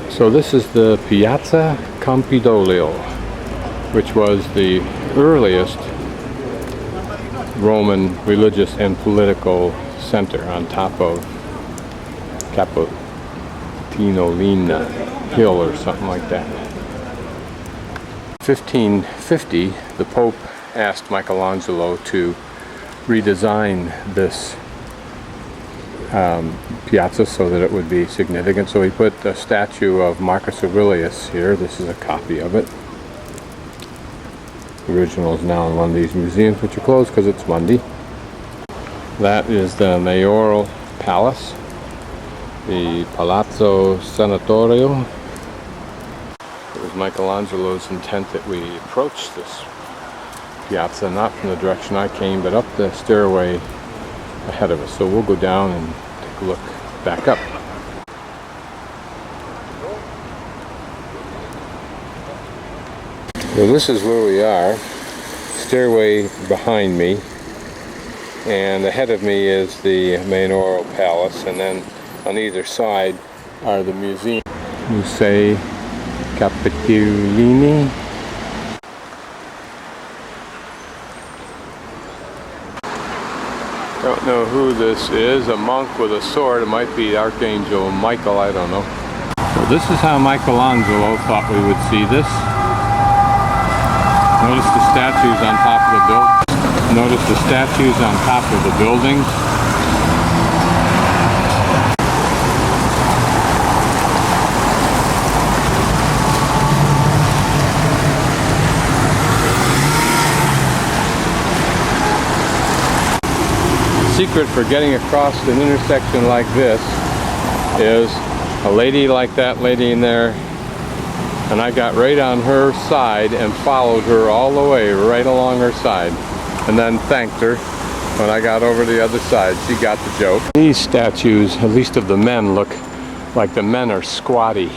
So this is the Piazza Campidoglio, which was the earliest Roman religious and political center on top of Capitoline Hill or something like that. 1550, the Pope asked Michelangelo to redesign this piazza so that it would be significant. So he put a statue of Marcus Aurelius here. This is a copy of it. The original is now in one of these museums, which are closed because it's Monday. That is the mayoral palace, the Palazzo Senatorio. It was Michelangelo's intent that we approach this piazza not from the direction I came, but up the stairway ahead of us. So we'll go down and take a look back up. So this is where we are. Stairway behind me, and ahead of me is the mayoral palace, and then on either side are the museums. Musei Capitoline. Don't know who this is. A monk with a sword. It might be Archangel Michael. I don't know. So this is how Michelangelo thought we would see this. Notice the statues on top of the building. Notice the statues on top of the buildings. The secret for getting across an intersection like this is a lady like that lady in there, and I got right on her side and followed her all the way right along her side, and then thanked her when I got over the other side. She got the joke. These statues, at least of the men, look like the men are squatty.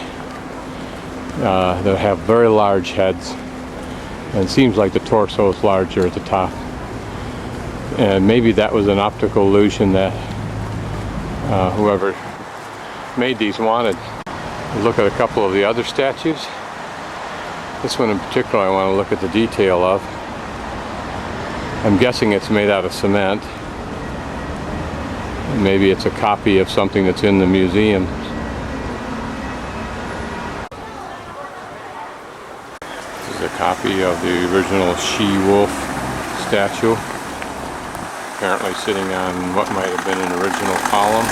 They have very large heads, and it seems like the torso is larger at the top. And maybe that was an optical illusion that whoever made these wanted. Look at a couple of the other statues. This one in particular I want to look at the detail of. I'm guessing it's made out of cement. Maybe it's a copy of something that's in the museum. This is a copy of the original she-wolf statue. Apparently sitting on what might have been an original column.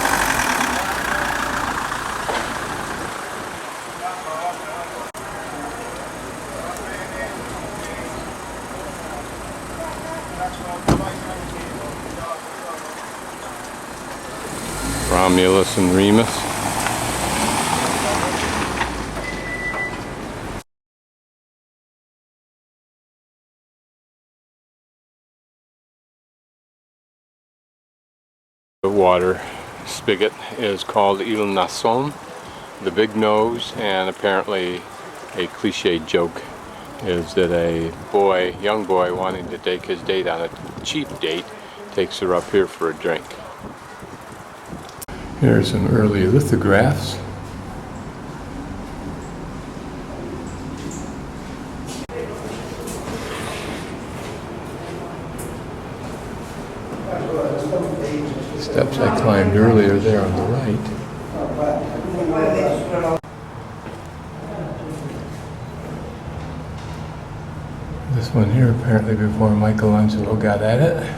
Romulus and Remus. The water spigot is called Il Nason, the big nose, and apparently a cliched joke is that a boy, young boy wanting to take his date on a cheap date, takes her up here for a drink. Here's some early lithographs. Steps I climbed earlier there on the right. This one here apparently before Michelangelo got at it.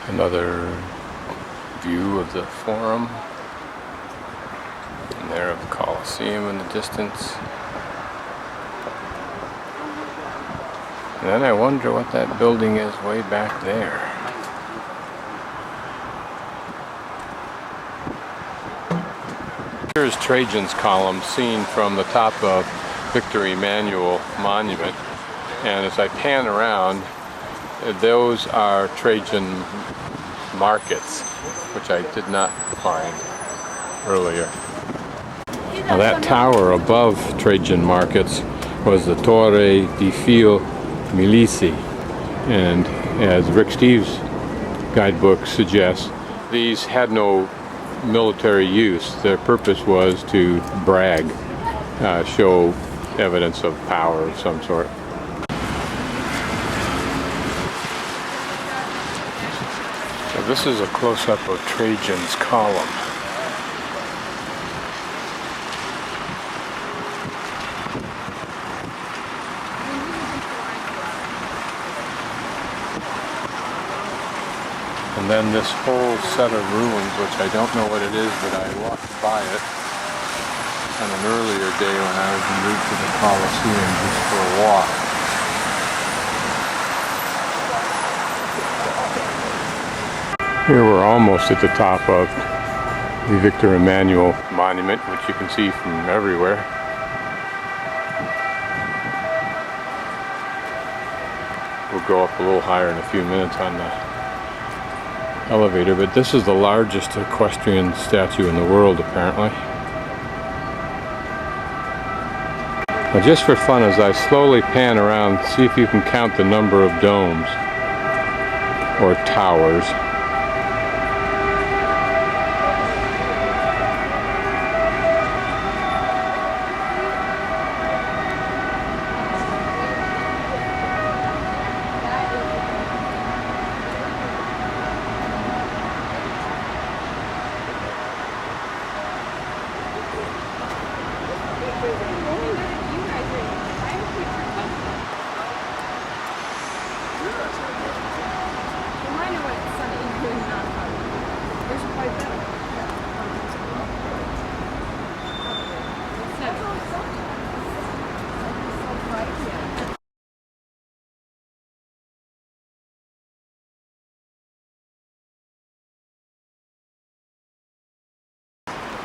Another view of the Forum, and there of the Colosseum in the distance. And then I wonder what that building is way back there. Here's Trajan's column seen from the top of Victor Emmanuel Monument. And as I pan around, those are Trajan markets, which I did not find earlier. Now that tower above Trajan markets was the Torre di Fil Milici, and as Rick Steves' guidebook suggests, these had no military use. Their purpose was to brag, show evidence of power of some sort. So this is a close-up of Trajan's column. And then this whole set of ruins, which I don't know what it is, but I walked by it on an earlier day when I was en route to the Colosseum just for a walk. Here we're almost at the top of the Victor Emmanuel Monument, which you can see from everywhere. We'll go up a little higher in a few minutes on the elevator, but this is the largest equestrian statue in the world, apparently. Now, just for fun, as I slowly pan around, see if you can count the number of domes or towers.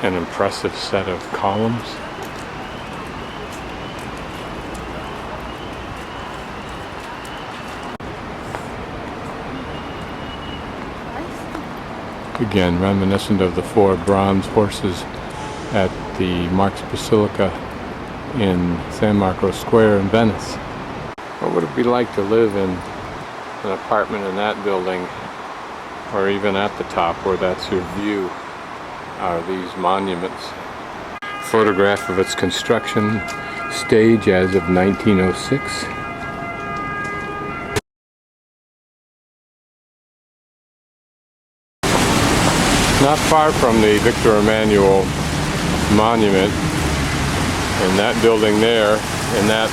An impressive set of columns. Again, reminiscent of the 4 bronze horses at the Mark's Basilica in San Marco Square in Venice. What would it be like to live in an apartment in that building, or even at the top where that's your view? Are these monuments. Photograph of its construction stage as of 1906. Not far from the Victor Emmanuel Monument, in that building there, in that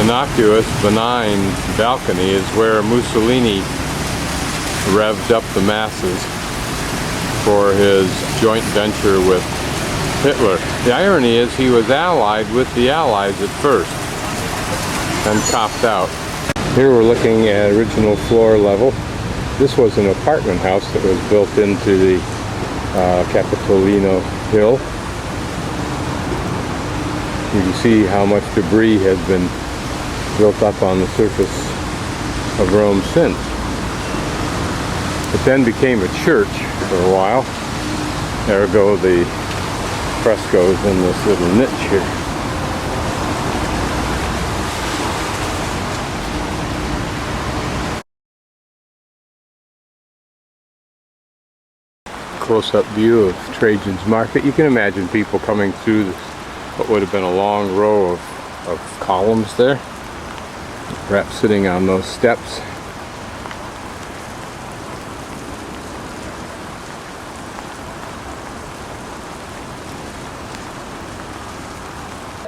innocuous, benign balcony, is where Mussolini revved up the masses for his joint venture with Hitler. The irony is he was allied with the Allies at first and copped out. Here we're looking at original floor level. This was an apartment house that was built into the Capitolino Hill. You can see how much debris has been built up on the surface of Rome since. It then became a church for a while. Ergo the frescoes in this little niche here. Close-up view of Trajan's Market. You can imagine people coming through this, what would have been a long row of columns there, perhaps sitting on those steps.